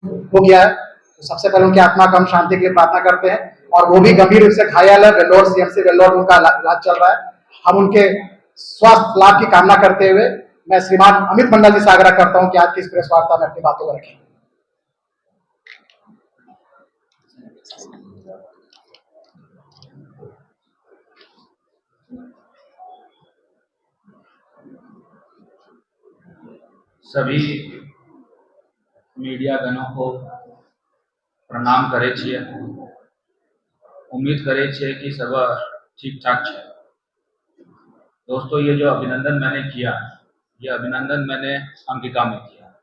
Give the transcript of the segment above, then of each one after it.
हो गया है, तो सबसे पहले उनकी आत्मा को हम शांति के लिए प्रार्थना करते हैं। और वो भी गंभीर रूप से घायल है, वेल्लोर सीएमसी वेल्लोर उनका इलाज चल रहा है। हम उनके स्वास्थ्य लाभ की कामना करते हुए मैं श्रीमान अमित मंडल जी से आग्रह करता हूं कि आज की इस प्रेस वार्ता में अपनी बातों को रखें। सभी मीडिया गणों को प्रणाम करे छे। उम्मीद करे छे कि सब ठीक ठाक है। दोस्तों, ये जो अभिनंदन मैंने किया, ये अभिनंदन मैंने अंगिका में किया,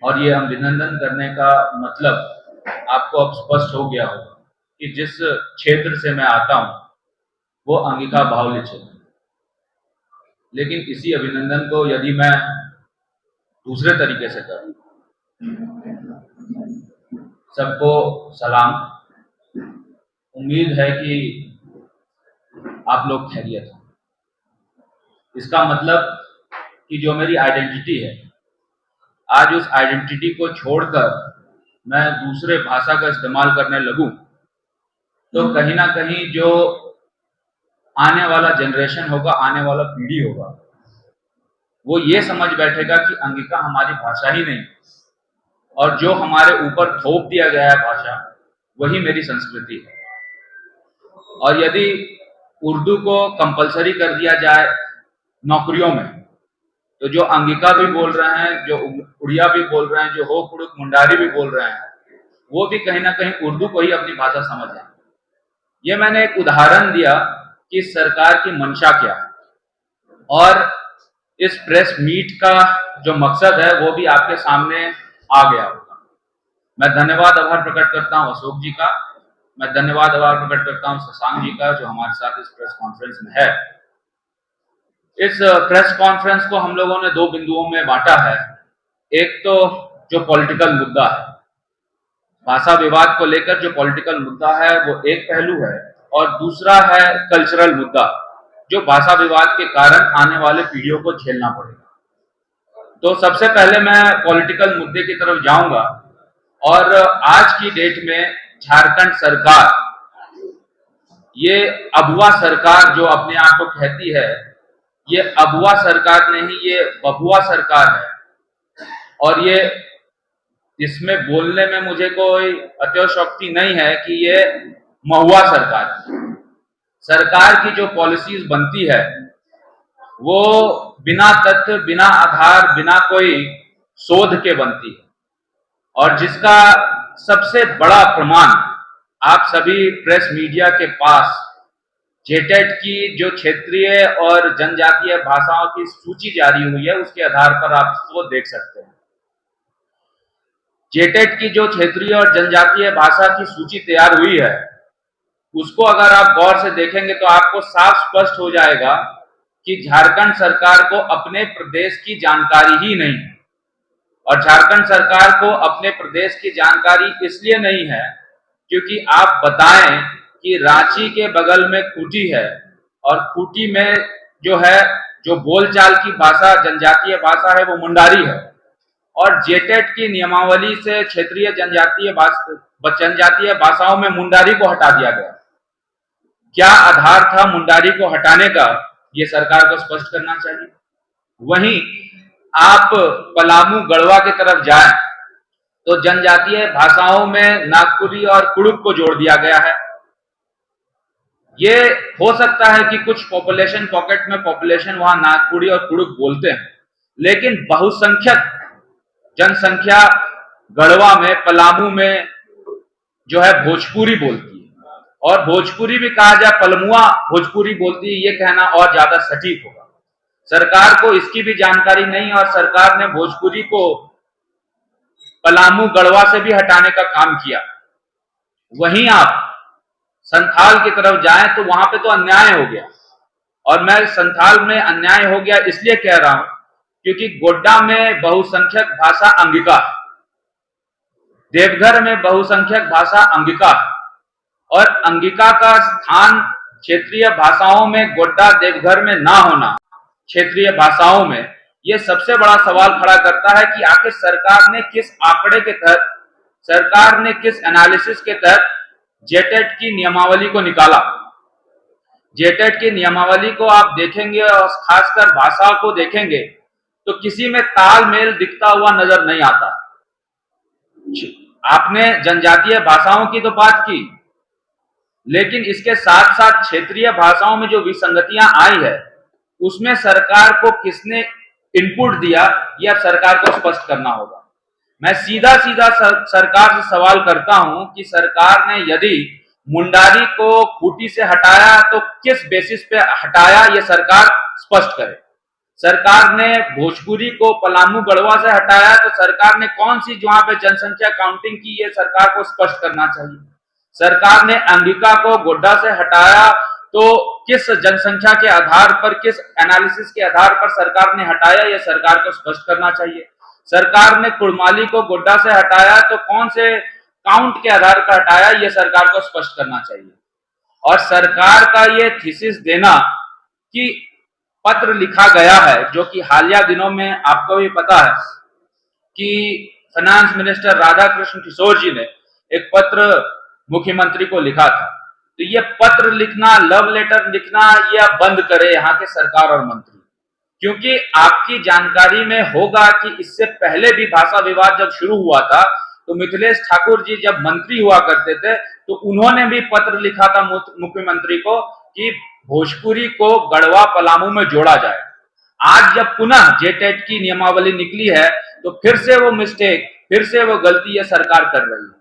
और ये अभिनंदन करने का मतलब आपको अब स्पष्ट हो गया होगा कि जिस क्षेत्र से मैं आता हूं वो अंगिका बाहुल्य क्षेत्र। लेकिन इसी अभिनंदन को यदि मैं दूसरे तरीके से करूं, सबको सलाम, उम्मीद है कि आप लोग खैरियत हैं। इसका मतलब कि जो मेरी आइडेंटिटी है, आज उस आइडेंटिटी को छोड़कर मैं दूसरे भाषा का इस्तेमाल करने लगूं, तो कहीं ना कहीं जो आने वाला जनरेशन होगा, आने वाला पीढ़ी होगा, वो ये समझ बैठेगा कि अंगिका हमारी भाषा ही नहीं, और जो हमारे ऊपर थोप दिया गया है भाषा, वही मेरी संस्कृति है। और यदि उर्दू को कंपलसरी कर दिया जाए नौकरियों में, तो जो अंगिका भी बोल रहे हैं, जो उड़िया भी बोल रहे हैं, जो हो कुड़ुक मुंडारी भी बोल रहे हैं, वो भी कहीं ना कहीं उर्दू को ही अपनी भाषा समझ रहे हैं। ये मैंने एक उदाहरण दिया कि सरकार की मंशा क्या है, और इस प्रेस मीट का जो मकसद है वो भी आपके सामने आ गया होगा। मैं धन्यवाद आभार प्रकट करता हूं अशोक जी का, मैं धन्यवाद आभार प्रकट करता हूं शशांक जी का, जो हमारे साथ इस प्रेस कॉन्फ्रेंस में है। इस प्रेस कॉन्फ्रेंस को हम लोगों ने दो बिंदुओं में बांटा है। एक तो जो पॉलिटिकल मुद्दा है, भाषा विवाद को लेकर जो पॉलिटिकल मुद्दा है वो एक पहलू है, और दूसरा है कल्चरल मुद्दा, जो भाषा विवाद के कारण आने वाले पीढ़ियों को झेलना पड़ेगा। तो सबसे पहले मैं पॉलिटिकल मुद्दे की तरफ जाऊंगा, और आज की डेट में झारखंड सरकार, ये अबुआ सरकार जो अपने आप को कहती है, ये अबुआ सरकार नहीं, ये बबुआ सरकार है। और ये इसमें बोलने में मुझे कोई अतिशयोक्ति नहीं है कि ये महुआ सरकार है। सरकार की जो पॉलिसीज बनती है वो बिना तथ्य, बिना आधार, बिना कोई शोध के बनती है, और जिसका सबसे बड़ा प्रमाण आप सभी प्रेस मीडिया के पास जेटेट की जो क्षेत्रीय और जनजातीय भाषाओं की सूची जारी हुई है, उसके आधार पर आप इसको देख सकते हैं। जेटेट की जो क्षेत्रीय और जनजातीय भाषा की सूची तैयार हुई है, उसको अगर आप गौर से देखेंगे तो आपको साफ स्पष्ट हो जाएगा कि झारखंड सरकार को अपने प्रदेश की जानकारी ही नहीं है। और झारखंड सरकार को अपने प्रदेश की जानकारी इसलिए नहीं है क्योंकि आप बताएं कि रांची के बगल में खूंटी है, और खूंटी में जो है, जो बोलचाल की भाषा, जनजातीय भाषा है, वो मुंडारी है, और जेटेट की नियमावली से क्षेत्रीय जनजातीय भाषाओं में मुंडारी को हटा दिया गया। क्या आधार था मुंडारी को हटाने का, ये सरकार को स्पष्ट करना चाहिए। वहीं आप पलामू गढ़वा की तरफ जाएं तो जनजातीय भाषाओं में नागपुरी और कुड़ुक को जोड़ दिया गया है। ये हो सकता है कि कुछ पॉपुलेशन पॉकेट में पॉपुलेशन वहां नागपुरी और कुड़ुक बोलते हैं, लेकिन बहुसंख्यक जनसंख्या गढ़वा में, पलामू में जो है भोजपुरी बोलती है, और भोजपुरी भी कहा जाए पलमुआ भोजपुरी बोलती है, ये कहना और ज्यादा सटीक होगा। सरकार को इसकी भी जानकारी नहीं, और सरकार ने भोजपुरी को पलामू गढ़वा से भी हटाने का काम किया। वहीं आप संथाल की तरफ जाएं तो वहां पे तो अन्याय हो गया, और मैं संथाल में अन्याय हो गया इसलिए कह रहा हूं क्योंकि गोड्डा में बहुसंख्यक भाषा अंगिका है, देवघर में बहुसंख्यक भाषा अंगिका है, और अंगिका का स्थान क्षेत्रीय भाषाओं में गोड्डा देवघर में ना होना, क्षेत्रीय भाषाओं में, ये सबसे बड़ा सवाल खड़ा करता है कि आखिर सरकार ने किस आंकड़े के तहत, सरकार ने किस एनालिसिस के तहत जेटेट की नियमावली को निकाला। जेटेट की नियमावली को आप देखेंगे और खासकर भाषा को देखेंगे तो किसी में तालमेल दिखता हुआ नजर नहीं आता। आपने जनजातीय भाषाओं की तो बात की, लेकिन इसके साथ साथ क्षेत्रीय भाषाओं में जो विसंगतियां आई है उसमें सरकार को किसने इनपुट दिया, यह सरकार को स्पष्ट करना होगा। मैं सीधा सीधा सरकार से सवाल करता हूं कि सरकार ने यदि मुंडारी को खूंटी से हटाया तो किस बेसिस पे हटाया, यह सरकार स्पष्ट करे। सरकार ने भोजपुरी को पलामू गढ़वा से हटाया तो सरकार ने कौन सी वहां पे जनसंख्या काउंटिंग की, ये सरकार को स्पष्ट करना चाहिए। सरकार ने अंगिका को गोड्डा से हटाया तो किस जनसंख्या के आधार पर, किस एनालिसिस के आधार पर सरकार ने हटाया, यह सरकार को स्पष्ट करना चाहिए। सरकार ने कुड़माली को गोड्डा से हटाया तो कौन से काउंट के आधार पर हटाया, यह सरकार को स्पष्ट करना चाहिए। और सरकार का ये थीसिस देना कि पत्र लिखा गया है, जो कि हालिया दिनों में आपको भी पता है कि फाइनेंस मिनिस्टर राधाकृष्ण किशोर जी ने एक पत्र मुख्यमंत्री को लिखा था। तो ये पत्र लिखना, लव लेटर लिखना, यह बंद करे यहाँ के सरकार और मंत्री, क्योंकि आपकी जानकारी में होगा कि इससे पहले भी भाषा विवाद जब शुरू हुआ था तो मिथिलेश ठाकुर जी जब मंत्री हुआ करते थे तो उन्होंने भी पत्र लिखा था मुख्यमंत्री को कि भोजपुरी को गढ़वा पलामू में जोड़ा जाए। आज जब पुनः जेटेट की नियमावली निकली है तो फिर से वो मिस्टेक, फिर से वो गलती ये सरकार कर रही है।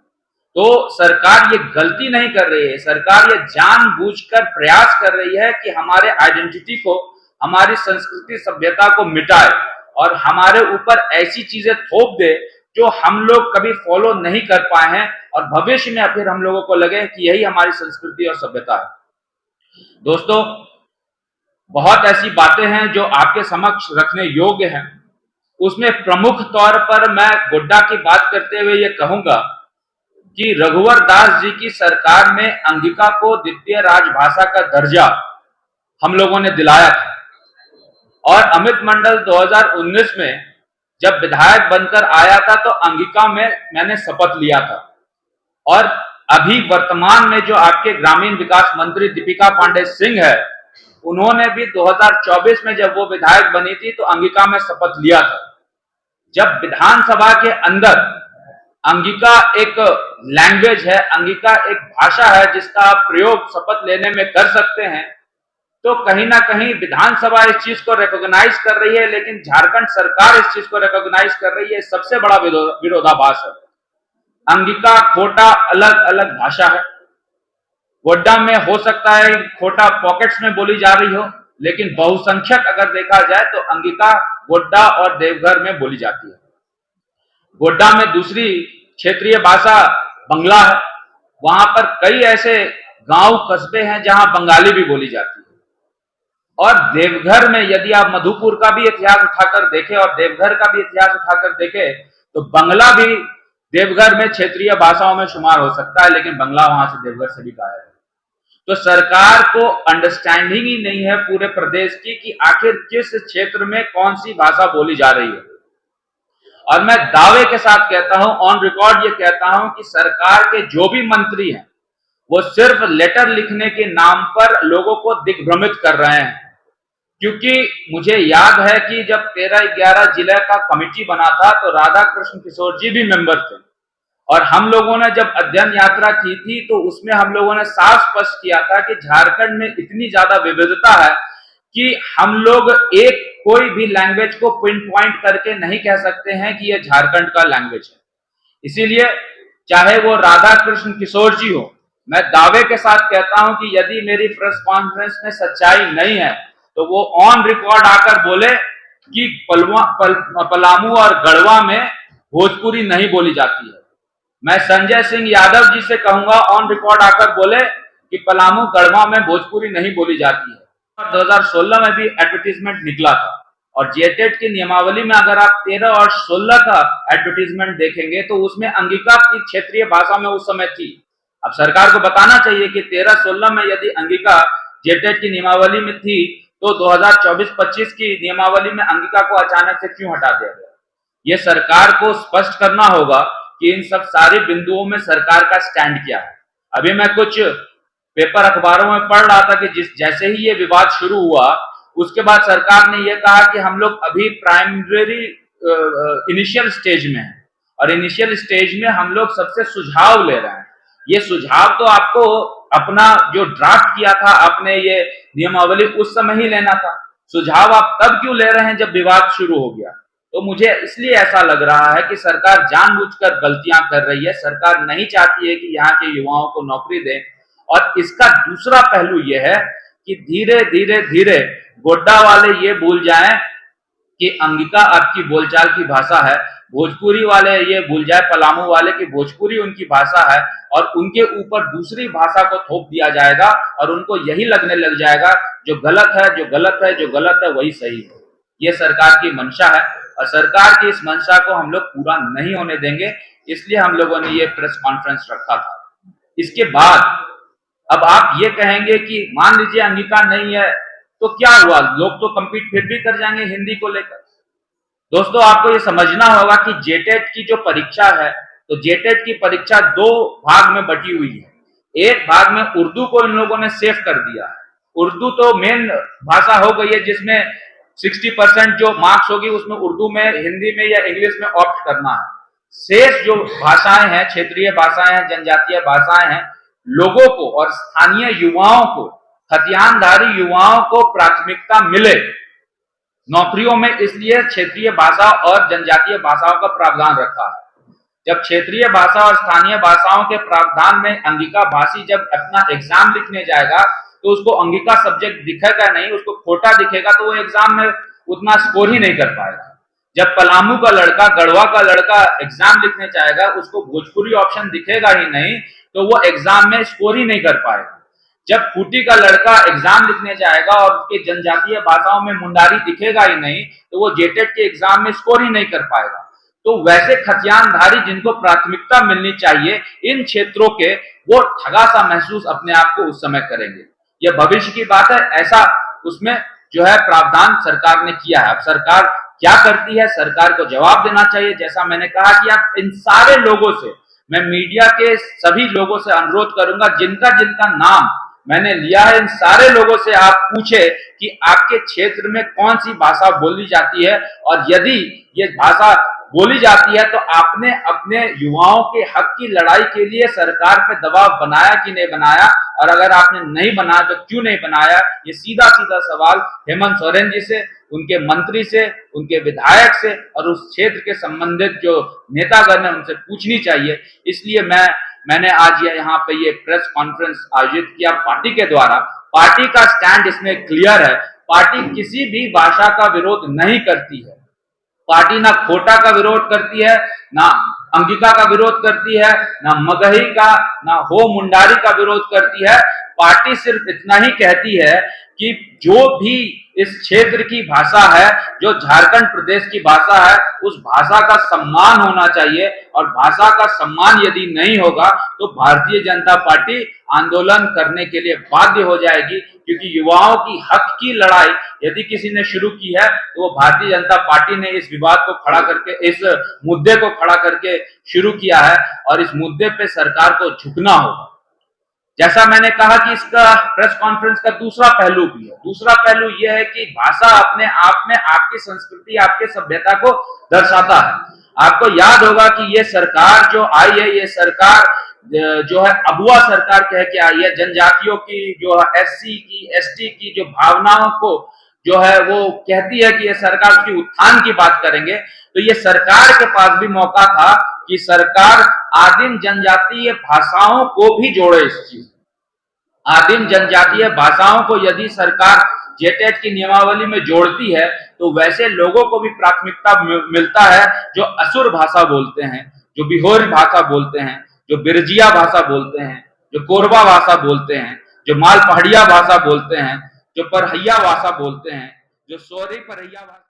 तो सरकार ये गलती नहीं कर रही है, सरकार ये जानबूझकर प्रयास कर रही है कि हमारे आइडेंटिटी को, हमारी संस्कृति सभ्यता को मिटाए और हमारे ऊपर ऐसी चीजें थोप दे जो हम लोग कभी फॉलो नहीं कर पाए हैं और भविष्य में फिर हम लोगों को लगे कि यही हमारी संस्कृति और सभ्यता है। दोस्तों, बहुत ऐसी बातें हैं जो आपके समक्ष रखने योग्य हैं। उसमें प्रमुख तौर पर मैं गोड्डा की बात करते हुए ये कहूंगा कि रघुवर दास जी की सरकार में अंगिका को द्वितीय राजभाषा का दर्जा हम लोगों ने दिलाया था और अमित मंडल 2019 में जब विधायक बनकर आया था तो अंगिका में मैंने शपथ लिया था। और अभी वर्तमान में जो आपके ग्रामीण विकास मंत्री दीपिका पांडे सिंह है, उन्होंने भी 2024 में जब वो विधायक बनी थी तो अंगिका में शपथ लिया था। जब विधानसभा के अंदर अंगिका एक लैंग्वेज है, अंगिका एक भाषा है जिसका आप प्रयोग शपथ लेने में कर सकते हैं, तो कहीं ना कहीं विधानसभा इस चीज को रिकॉग्नाइज कर रही है, लेकिन झारखंड सरकार इस चीज को रिकॉग्नाइज कर रही है। सबसे बड़ा विरोधाभास है। अंगिका खोटा अलग अलग भाषा है। गोड्डा में हो सकता है खोटा पॉकेट्स में बोली जा रही हो, लेकिन बहुसंख्यक अगर देखा जाए तो अंगिका गोड्डा और देवघर में बोली जाती है। गोड्डा में दूसरी क्षेत्रीय भाषा बंगला है। वहां पर कई ऐसे गांव कस्बे हैं जहां बंगाली भी बोली जाती है। और देवघर में यदि आप मधुपुर का भी इतिहास उठाकर देखें और देवघर का भी इतिहास उठाकर देखें तो बंगला भी देवघर में क्षेत्रीय भाषाओं में शुमार हो सकता है, लेकिन बंगला वहां से देवघर से भी गायब है। तो सरकार को अंडरस्टैंडिंग ही नहीं है पूरे प्रदेश की कि आखिर किस क्षेत्र में कौन सी भाषा बोली जा रही है। और मैं दावे के साथ कहता हूं, ऑन रिकॉर्ड ये कहता हूं कि सरकार के जो भी मंत्री हैं वो सिर्फ लेटर लिखने के नाम पर लोगों को दिग्भ्रमित कर रहे हैं। क्योंकि मुझे याद है कि जब 13-11 जिले का कमेटी बना था तो राधाकृष्ण किशोर जी भी मेंबर थे और हम लोगों ने जब अध्ययन यात्रा की थी तो उसमें हम लोगों ने साफ स्पष्ट किया था कि झारखंड में इतनी ज्यादा विविधता है कि हम लोग एक कोई भी लैंग्वेज को पिन पॉइंट करके नहीं कह सकते हैं कि यह झारखंड का लैंग्वेज है। इसीलिए चाहे वो राधाकृष्ण किशोर जी हो, मैं दावे के साथ कहता हूं कि यदि मेरी प्रेस कॉन्फ्रेंस में सच्चाई नहीं है तो वो ऑन रिकॉर्ड आकर बोले कि पलामू और गढ़वा में भोजपुरी नहीं बोली जाती है। मैं संजय सिंह यादव जी से कहूंगा ऑन रिकॉर्ड आकर बोले कि पलामू गढ़वा में भोजपुरी नहीं बोली जाती है। 2016 में भी एडवर्टीजमेंट निकला था और जेटेट की नियमावली में अगर आप 13 और 16 का एडवर्टीजमेंट देखेंगे तो उसमें अंगिका की क्षेत्रीय भाषा में उस समय थी। अब सरकार को बताना चाहिए कि 13-16 में यदि अंगिका जेटेट की नियमावली में थी तो 2024-25 की नियमावली में अंगिका को अचानक से क्यों हटा दिया गया? ये सरकार को स्पष्ट करना होगा कि इन सब सारे बिंदुओं में सरकार का स्टैंड क्या है। अभी मैं कुछ पेपर अखबारों में पढ़ रहा था कि जैसे ही ये विवाद शुरू हुआ उसके बाद सरकार ने यह कहा कि हम लोग अभी प्राइमरी इनिशियल स्टेज में हैं और इनिशियल स्टेज में हम लोग सबसे सुझाव ले रहे हैं। ये सुझाव तो आपको अपना जो ड्राफ्ट किया था आपने ये नियमावली उस समय ही लेना था। सुझाव आप तब क्यों ले रहे हैं जब विवाद शुरू हो गया? तो मुझे इसलिए ऐसा लग रहा है कि सरकार जानबूझकर गलतियां कर रही है। सरकार नहीं चाहती है कि यहाँ के युवाओं को नौकरी दें। और इसका दूसरा पहलू यह है कि धीरे धीरे धीरे गोड्डा वाले ये भूल जाएं कि अंगिका आपकी बोलचाल की भाषा है, भोजपुरी वाले ये भूल जाए, पलामू वाले की भोजपुरी उनकी भाषा है और उनके ऊपर दूसरी भाषा को थोप दिया जाएगा और उनको यही लगने लग जाएगा जो गलत है, जो गलत है, जो गलत है वही सही है। ये सरकार की मंशा है और सरकार की इस मंशा को हम लोग पूरा नहीं होने देंगे, इसलिए हम लोगों ने ये प्रेस कॉन्फ्रेंस रखा था। इसके बाद अब आप ये कहेंगे कि मान लीजिए अंगिका नहीं है तो क्या हुआ, लोग तो कम्पीट फिर भी कर जाएंगे हिंदी को लेकर। दोस्तों आपको ये समझना होगा कि जेटेट की जो परीक्षा है तो जेटेट की परीक्षा दो भाग में बटी हुई है। एक भाग में उर्दू को इन लोगों ने सेफ कर दिया है। उर्दू तो मेन भाषा हो गई है जिसमें 60% जो मार्क्स होगी उसमें उर्दू में, हिंदी में या इंग्लिश में ऑप्ट करना है। शेष जो भाषाएं हैं, क्षेत्रीय भाषाएं हैं, जनजातीय भाषाएं हैं, लोगों को और स्थानीय युवाओं को, खतियानधारी युवाओं को प्राथमिकता मिले नौकरियों में, इसलिए क्षेत्रीय भाषा और जनजातीय भाषाओं का प्रावधान रखा है। जब क्षेत्रीय भाषा और स्थानीय भाषाओं के प्रावधान में अंगिका भाषी जब अपना एग्जाम लिखने जाएगा तो उसको अंगिका सब्जेक्ट दिखेगा नहीं, उसको खोटा दिखेगा तो वो एग्जाम में उतना स्कोर ही नहीं कर पाएगा। जब पलामू का लड़का, गढ़वा का लड़का एग्जाम लिखने जाएगा उसको भोजपुरी ऑप्शन दिखेगा ही नहीं तो वो एग्जाम में स्कोर ही नहीं कर पाएगा। जब खूंटी का लड़का एग्जाम लिखने जाएगा और उसके जनजातीय भाषाओं में मुंडारी दिखेगा ही नहीं तो वो जेटेट के एग्जाम में स्कोर ही नहीं कर पाएगा। तो वैसे खतियानधारी जिनको प्राथमिकता मिलनी चाहिए इन क्षेत्रों के, वो ठगा सा महसूस अपने आप को उस समय करेंगे। यह भविष्य की बात है, ऐसा उसमें जो है प्रावधान सरकार ने किया है। अब सरकार क्या करती है, सरकार को जवाब देना चाहिए। जैसा मैंने कहा कि आप इन सारे लोगों से, मैं मीडिया के सभी लोगों से अनुरोध करूंगा जिनका जिनका नाम मैंने लिया है, इन सारे लोगों से आप पूछे कि आपके क्षेत्र में कौन सी भाषा बोली जाती है और यदि ये भाषा बोली जाती है तो आपने अपने युवाओं के हक की लड़ाई के लिए सरकार पे दबाव बनाया कि नहीं बनाया, और अगर आपने नहीं बनाया तो क्यों नहीं बनाया। ये सीधा सीधा सवाल हेमंत सोरेन जी से, उनके मंत्री से, उनके विधायक से और उस क्षेत्र के संबंधित जो नेतागण है उनसे पूछनी चाहिए। इसलिए मैंने आज यहाँ पे ये प्रेस कॉन्फ्रेंस आयोजित किया पार्टी के द्वारा। पार्टी का स्टैंड इसमें क्लियर है। पार्टी किसी भी भाषा का विरोध नहीं करती है। पार्टी ना खोटा का विरोध करती है, ना अंगिका का विरोध करती है, ना मगही का, ना हो मुंडारी का विरोध करती है। पार्टी सिर्फ इतना ही कहती है कि जो भी इस क्षेत्र की भाषा है, जो झारखंड प्रदेश की भाषा है, उस भाषा का सम्मान होना चाहिए और भाषा का सम्मान यदि नहीं होगा तो भारतीय जनता पार्टी आंदोलन करने के लिए बाध्य हो जाएगी। क्योंकि युवाओं की हक की लड़ाई यदि किसी ने शुरू की है तो वो भारतीय जनता पार्टी ने इस विवाद को खड़ा करके, इस मुद्दे को खड़ा करके शुरू किया है और इस मुद्दे पे सरकार को झुकना होगा। जैसा मैंने कहा कि इसका प्रेस कॉन्फ्रेंस का दूसरा पहलू भी है। दूसरा पहलू यह है कि भाषा अपने आप में आपकी संस्कृति, आपके सभ्यता को दर्शाता है। आपको याद होगा कि ये सरकार जो आई है, ये सरकार जो है अबुआ सरकार कह के आई है। जनजातियों की, जो एससी की, एसटी की जो भावनाओं को जो है वो कहती है कि ये सरकार उसकी उत्थान की बात करेंगे। तो ये सरकार के पास भी मौका था कि सरकार आदिम जनजातीय भाषाओं को भी जोड़े। इस चीज आदिम जनजातीय भाषाओं को यदि सरकार जेटेट की नियमावली में जोड़ती है तो वैसे लोगों को भी प्राथमिकता मिलता है जो असुर भाषा बोलते हैं, जो बिहोरी भाषा बोलते हैं, जो बिरजिया भाषा बोलते हैं, जो कोरबा भाषा बोलते हैं, जो माल पहाड़िया भाषा बोलते हैं, जो परहैया भाषा बोलते हैं, जो सोरी परहैया भाषा